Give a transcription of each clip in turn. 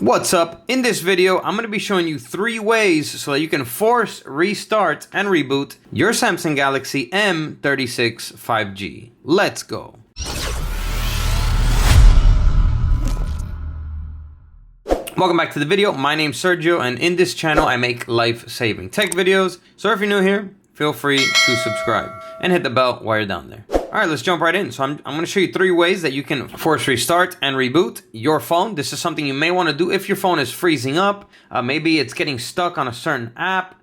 What's up? In this video, I'm going to be showing you 3 ways so that you can force restart and reboot your Samsung Galaxy M36 5G. Let's go. Welcome back to the video. My name's Sergio, and in this channel, I make life-saving tech videos. So if you're new here, feel free to subscribe and hit the bell while you're down there. All right, let's jump right in. So I'm going to show you 3 ways that you can force restart and reboot your phone. This is something you may want to do if your phone is freezing up. Maybe it's getting stuck on a certain app.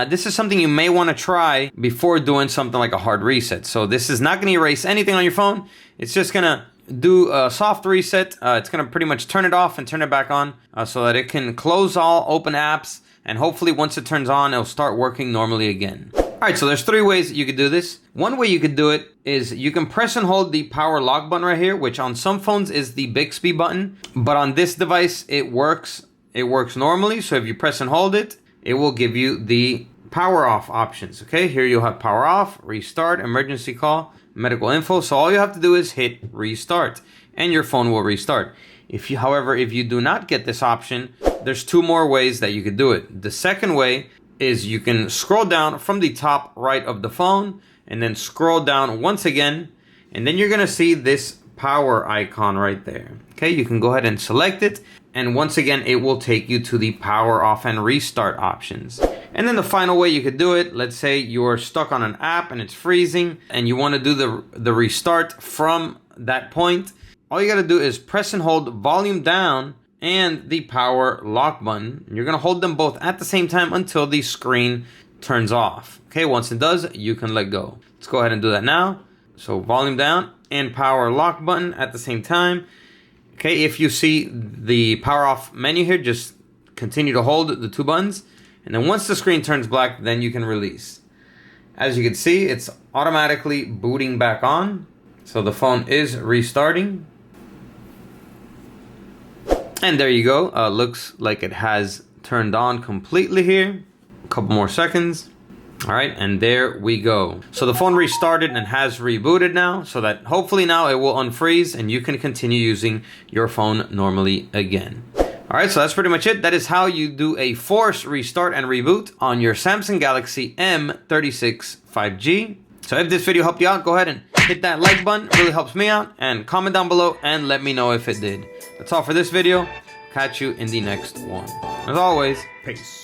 This is something you may want to try before doing something like a hard reset. So this is not going to erase anything on your phone. It's just going to do a soft reset. It's going to pretty much turn it off and turn it back on so that it can close all open apps. And hopefully once it turns on, it'll start working normally again. All right, so there's 3 ways that you could do this. One way you could do it is you can press and hold the power lock button right here, which on some phones is the Bixby button. But on this device, it works normally. So if you press and hold it, it will give you the power off options. Okay, here you'll have power off, restart, emergency call, medical info. So all you have to do is hit restart and your phone will restart. However, if you do not get this option, there's 2 more ways that you could do it. The second way is you can scroll down from the top right of the phone and then scroll down once again, and then you're gonna see this power icon right there. Okay, you can go ahead and select it, and once again it will take you to the power off and restart options. And then the final way you could do it, let's say you're stuck on an app and it's freezing and you want to do the restart from that point. All you got to do is press and hold volume down and the power lock button. You're going to hold them both at the same time until the screen turns off. Okay, once it does, you can let go. Let's go ahead and do that now. So volume down and power lock button at the same time. Okay, if you see the power off menu here, just continue to hold the 2 buttons. And then once the screen turns black, then you can release. As you can see, it's automatically booting back on. So the phone is restarting. And there you go. Looks like it has turned on completely here. A couple more seconds. All right, and there we go. So the phone restarted and has rebooted now, so that hopefully now it will unfreeze and you can continue using your phone normally again. All right, so that's pretty much it. That is how you do a force restart and reboot on your Samsung Galaxy M36 5G. So if this video helped you out, go ahead and hit that like button. It really helps me out. And comment down below and let me know if it did. That's all for this video. Catch you in the next one. As always, peace.